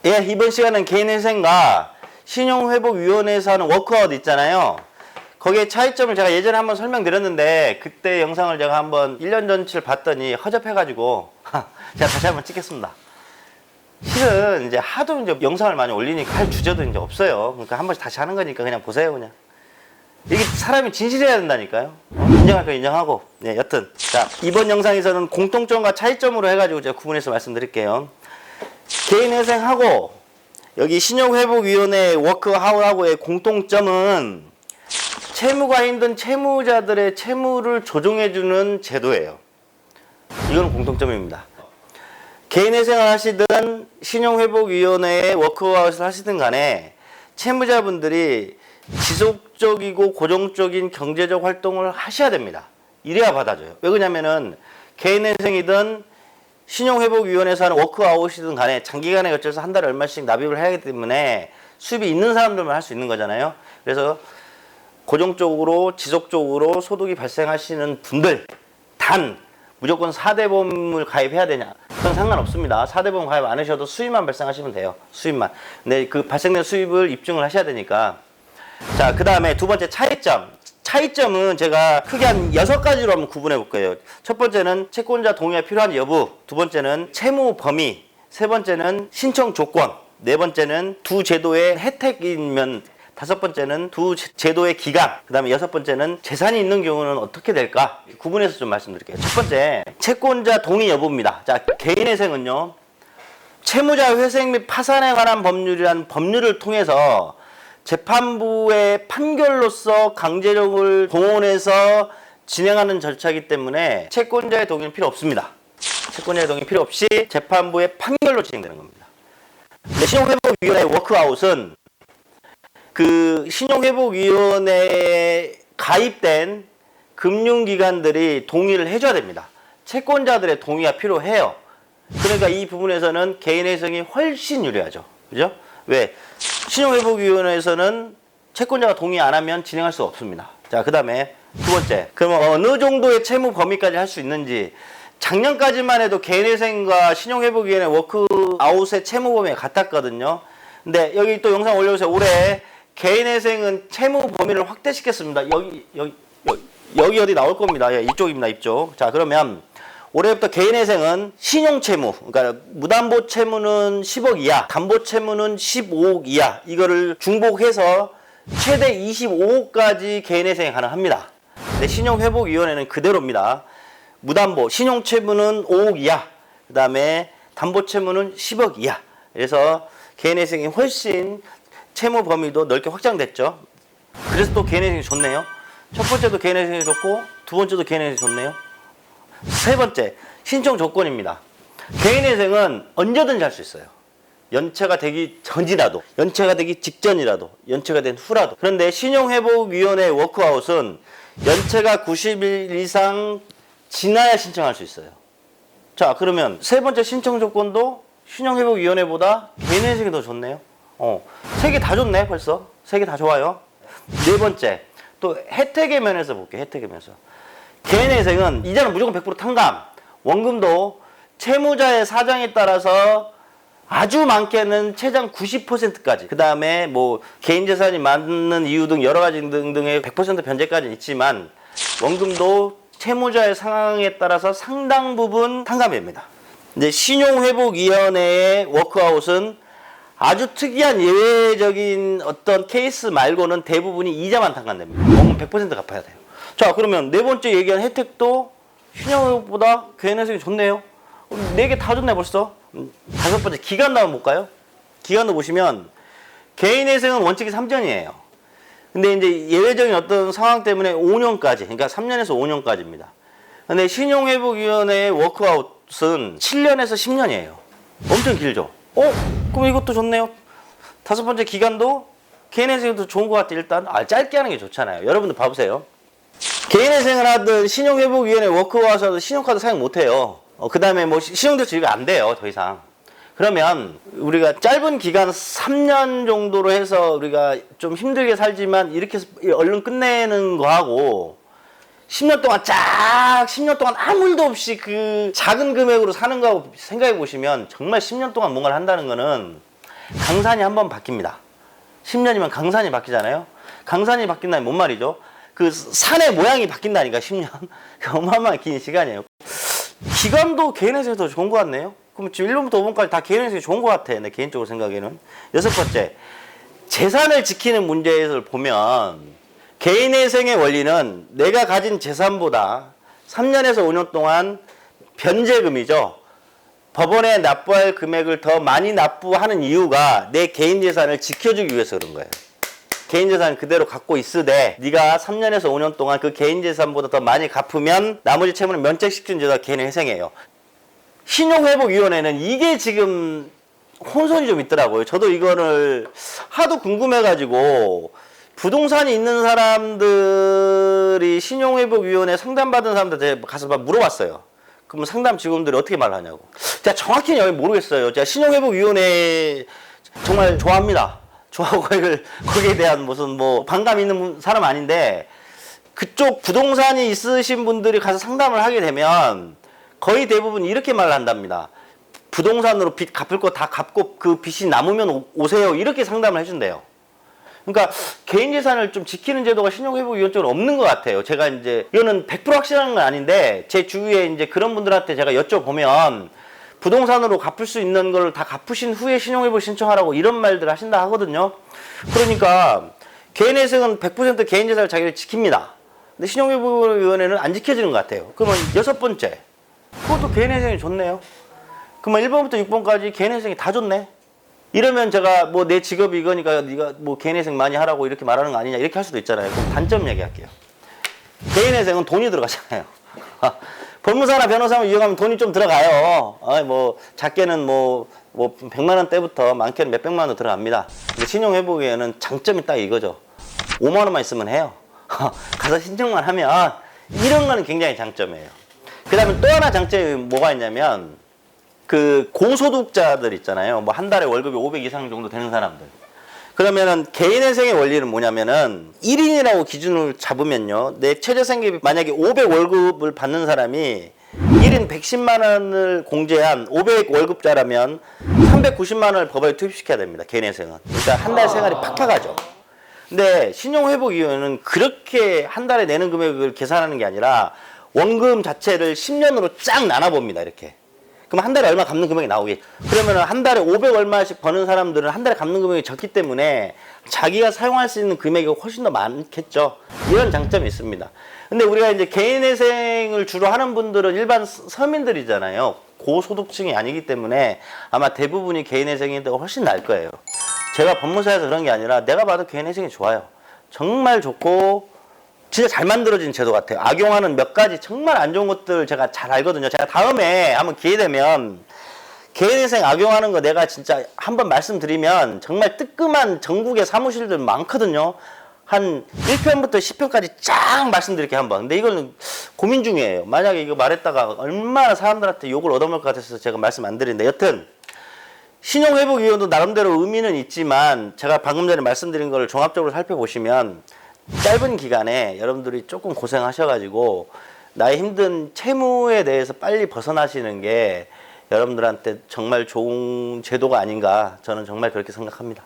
예, 이번 시간은 개인회생과 신용회복위원회에서 하는 워크아웃 있잖아요. 거기에 차이점을 제가 예전에 한번 설명드렸는데 그때 영상을 제가 한번 1년 전치를 봤더니 허접해가지고 제가 다시 한번 찍겠습니다. 실은 이제 하도 이제 영상을 많이 올리니까 할 주제도 이제 없어요. 그러니까 한 번씩 다시 하는 거니까 그냥 보세요, 그냥. 이게 사람이 진실해야 된다니까요. 인정할 거 인정하고. 네, 여튼. 자, 이번 영상에서는 공통점과 차이점으로 해가지고 제가 구분해서 말씀드릴게요. 개인회생하고 여기 신용회복위원회 워크아웃하고의 공통점은 채무가 힘든 채무자들의 채무를 조정해주는 제도예요. 이건 공통점입니다. 개인회생을 하시든 신용회복위원회의 워크아웃을 하시든 간에 채무자분들이 지속적이고 고정적인 경제적 활동을 하셔야 됩니다. 이래야 받아줘요. 왜 그러냐면은 개인회생이든 신용회복위원회에서 하는 워크아웃이든 간에 장기간에 걸쳐서 한 달에 얼마씩 납입을 해야 하기 때문에 수입이 있는 사람들만 할 수 있는 거잖아요. 그래서 고정적으로 지속적으로 소득이 발생하시는 분들 단 무조건 4대 보험을 가입해야 되냐? 그건 상관없습니다. 4대 보험 가입 안 하셔도 수입만 발생하시면 돼요. 수입만. 근데 그 발생된 수입을 입증을 하셔야 되니까. 자, 그 다음에 두 번째 차이점. 차이점은 제가 크게 한 6가지로 한번 구분해 볼 거예요. 첫 번째는 채권자 동의가 필요한 여부, 두 번째는 채무 범위, 세 번째는 신청 조건, 네 번째는 두 제도의 혜택이면, 다섯 번째는 두 제도의 기간, 그 다음에 여섯 번째는 재산이 있는 경우는 어떻게 될까? 구분해서 좀 말씀드릴게요. 첫 번째, 채권자 동의 여부입니다. 자, 개인회생은요, 채무자 회생 및 파산에 관한 법률이라는 법률을 통해서 재판부의 판결로서 강제력을 동원해서 진행하는 절차이기 때문에 채권자의 동의는 필요 없습니다. 채권자의 동의 필요 없이 재판부의 판결로 진행되는 겁니다. 근데 신용회복위원회 워크아웃은 그 신용회복위원회에 가입된 금융기관들이 동의를 해줘야 됩니다. 채권자들의 동의가 필요해요. 그러니까 이 부분에서는 개인회생이 훨씬 유리하죠. 그죠? 왜? 신용회복위원회에서는 채권자가 동의 안 하면 진행할 수 없습니다. 자, 그 다음에 두 번째. 그러면 어느 정도의 채무 범위까지 할 수 있는지. 작년까지만 해도 개인회생과 신용회복위원회 워크아웃의 채무 범위가 같았거든요. 근데 여기 또 영상 올려주세요. 올해 개인회생은 채무 범위를 확대시켰습니다. 여기 어디 나올 겁니다. 이쪽입니다. 이쪽. 자, 그러면 올해부터 개인회생은 신용채무, 그러니까 무담보 채무는 10억 이하, 담보 채무는 15억 이하, 이거를 중복해서 최대 25억까지 개인회생이 가능합니다. 근데 신용회복위원회는 그대로입니다. 무담보, 신용채무는 5억 이하, 그 다음에 담보 채무는 10억 이하. 그래서 개인회생이 훨씬 채무 범위도 넓게 확장됐죠. 그래서 또 개인회생이 좋네요. 첫 번째도 개인회생이 좋고, 두 번째도 개인회생이 좋네요. 세 번째, 신청 조건입니다. 개인회생은 언제든지 할 수 있어요. 연체가 되기 전이라도, 연체가 되기 직전이라도, 연체가 된 후라도. 그런데 신용회복위원회 워크아웃은 연체가 90일 이상 지나야 신청할 수 있어요. 자, 그러면 세 번째 신청 조건도 신용회복위원회보다 개인회생이 더 좋네요. 세 개 다 좋네, 벌써. 세 개 다 좋아요. 네 번째, 또 혜택의 면에서 볼게요. 혜택의 면에서. 개인회생은 이자는 무조건 100% 탕감, 원금도 채무자의 사정에 따라서 아주 많게는 최장 90%까지, 그 다음에 뭐 개인재산이 많은 이유 등 여러 가지 등등의 100% 변제까지는 있지만 원금도 채무자의 상황에 따라서 상당 부분 탕감됩니다. 이제 신용회복위원회의 워크아웃은 아주 특이한 예외적인 어떤 케이스 말고는 대부분이 이자만 탕감됩니다. 원금 100% 갚아야 돼요. 자, 그러면 네 번째 얘기한 혜택도 신용회복보다 개인회생이 좋네요. 네 개 다 좋네 벌써. 다섯 번째, 기간도 한번 볼까요? 기간도 보시면 개인회생은 원칙이 3년이에요. 근데 이제 예외적인 어떤 상황 때문에 5년까지, 그러니까 3년에서 5년까지입니다. 근데 신용회복위원회의 워크아웃은 7년에서 10년이에요. 엄청 길죠? 그럼 이것도 좋네요. 다섯 번째, 기간도 개인회생이 더 좋은 것 같아. 일단 짧게 하는 게 좋잖아요. 여러분들 봐보세요. 개인회생을 하든 신용회복위원회 워크아웃을 하든 신용카드 사용 못해요. 그 다음에 뭐 신용대출 이거 안 돼요. 더 이상. 그러면 우리가 짧은 기간 3년 정도로 해서 우리가 좀 힘들게 살지만 이렇게 해서 얼른 끝내는 거하고 10년 동안 10년 동안 아무 일도 없이 그 작은 금액으로 사는 거하고 생각해 보시면 정말 10년 동안 뭔가를 한다는 거는 강산이 한번 바뀝니다. 10년이면 강산이 바뀌잖아요. 강산이 바뀐다면 뭔 말이죠? 그 산의 모양이 바뀐다니까 10년. 어마어마한 긴 시간이에요. 기간도 개인회생이 더 좋은 것 같네요. 그럼 지금 1번부터 5번까지 다 개인회생이 좋은 것 같아. 내 개인적으로 생각에는. 여섯 번째, 재산을 지키는 문제에서 보면 개인회생의 원리는 내가 가진 재산보다 3년에서 5년 동안 변제금이죠. 법원에 납부할 금액을 더 많이 납부하는 이유가 내 개인 재산을 지켜주기 위해서 그런 거예요. 개인 재산을 그대로 갖고 있으되 네가 3년에서 5년 동안 그 개인 재산보다 더 많이 갚으면 나머지 채무를 면책시키는 제도가 개인의 회생이에요. 신용회복위원회는 이게 지금 혼선이 좀 있더라고요. 저도 이거를 하도 궁금해가지고 부동산이 있는 사람들이 신용회복위원회 상담받은 사람들한테 가서 막 물어봤어요. 그럼 상담 직원들이 어떻게 말하냐고. 제가 정확히는 여기 모르겠어요. 제가 신용회복위원회 정말 좋아합니다. 좋아하고 거기에 대한 무슨 뭐 반감 있는 사람 아닌데 그쪽 부동산이 있으신 분들이 가서 상담을 하게 되면 거의 대부분 이렇게 말을 한답니다. 부동산으로 빚 갚을 거 다 갚고 그 빚이 남으면 오세요. 이렇게 상담을 해준대요. 그러니까 개인 재산을 좀 지키는 제도가 신용회복위원회는 없는 것 같아요. 제가 이제 이거는 100% 확실한 건 아닌데 제 주위에 이제 그런 분들한테 제가 여쭤보면 부동산으로 갚을 수 있는 걸 다 갚으신 후에 신용회복 신청하라고 이런 말들 하신다 하거든요. 그러니까 개인회생은 100% 개인 재산을 자기를 지킵니다. 근데 신용회복위원회는 안 지켜지는 것 같아요. 그러면 여섯 번째, 그것도 개인회생이 좋네요. 그러면 1번부터 6번까지 개인회생이 다 좋네. 이러면 제가 뭐 내 직업이 이거니까 네가 뭐 개인회생 많이 하라고 이렇게 말하는 거 아니냐 이렇게 할 수도 있잖아요. 그럼 단점 얘기할게요. 개인회생은 돈이 들어가잖아요. 법무사나 변호사만 이용하면 돈이 좀 들어가요. 뭐 작게는 뭐 100만 원대부터 많게는 몇백만 원 들어갑니다. 근데 신용회복에는 장점이 딱 이거죠. 5만 원만 있으면 해요. 가서 신청만 하면 이런 거는 굉장히 장점이에요. 그 다음에 또 하나 장점이 뭐가 있냐면 그 고소득자들 있잖아요. 뭐 한 달에 월급이 500 이상 정도 되는 사람들. 그러면은 개인회생의 원리는 뭐냐면은 1인이라고 기준을 잡으면요. 내 최저생계비 만약에 500 월급을 받는 사람이 1인 110만 원을 공제한 500 월급자라면 390만 원을 법에 투입시켜야 됩니다. 개인회생은. 그러니까 한 달 생활이 팍팍하죠. 근데 신용회복위원회는 그렇게 한 달에 내는 금액을 계산하는 게 아니라 원금 자체를 10년으로 쫙 나눠봅니다. 이렇게. 그럼 한 달에 얼마 갚는 금액이 나오겠죠. 그러면 한 달에 500 얼마씩 버는 사람들은 한 달에 갚는 금액이 적기 때문에 자기가 사용할 수 있는 금액이 훨씬 더 많겠죠. 이런 장점이 있습니다. 근데 우리가 이제 개인회생을 주로 하는 분들은 일반 서민들이잖아요. 고소득층이 아니기 때문에 아마 대부분이 개인회생이 훨씬 나을 거예요. 제가 법무사에서 그런 게 아니라 내가 봐도 개인회생이 좋아요. 정말 좋고 진짜 잘 만들어진 제도 같아요. 악용하는 몇 가지 정말 안 좋은 것들 제가 잘 알거든요. 제가 다음에 한번 기회 되면 개인회생 악용하는 거 내가 진짜 한번 말씀드리면 정말 뜨끔한 전국의 사무실들 많거든요. 한 1편부터 10편까지 쫙 말씀드릴게요, 한번. 근데 이거는 고민 중이에요. 만약에 이거 말했다가 얼마나 사람들한테 욕을 얻어먹을 것 같아서 제가 말씀 안 드리는데 여튼 신용회복위원도 나름대로 의미는 있지만 제가 방금 전에 말씀드린 걸 종합적으로 살펴보시면 짧은 기간에 여러분들이 조금 고생하셔가지고 나의 힘든 채무에 대해서 빨리 벗어나시는 게 여러분들한테 정말 좋은 제도가 아닌가 저는 정말 그렇게 생각합니다.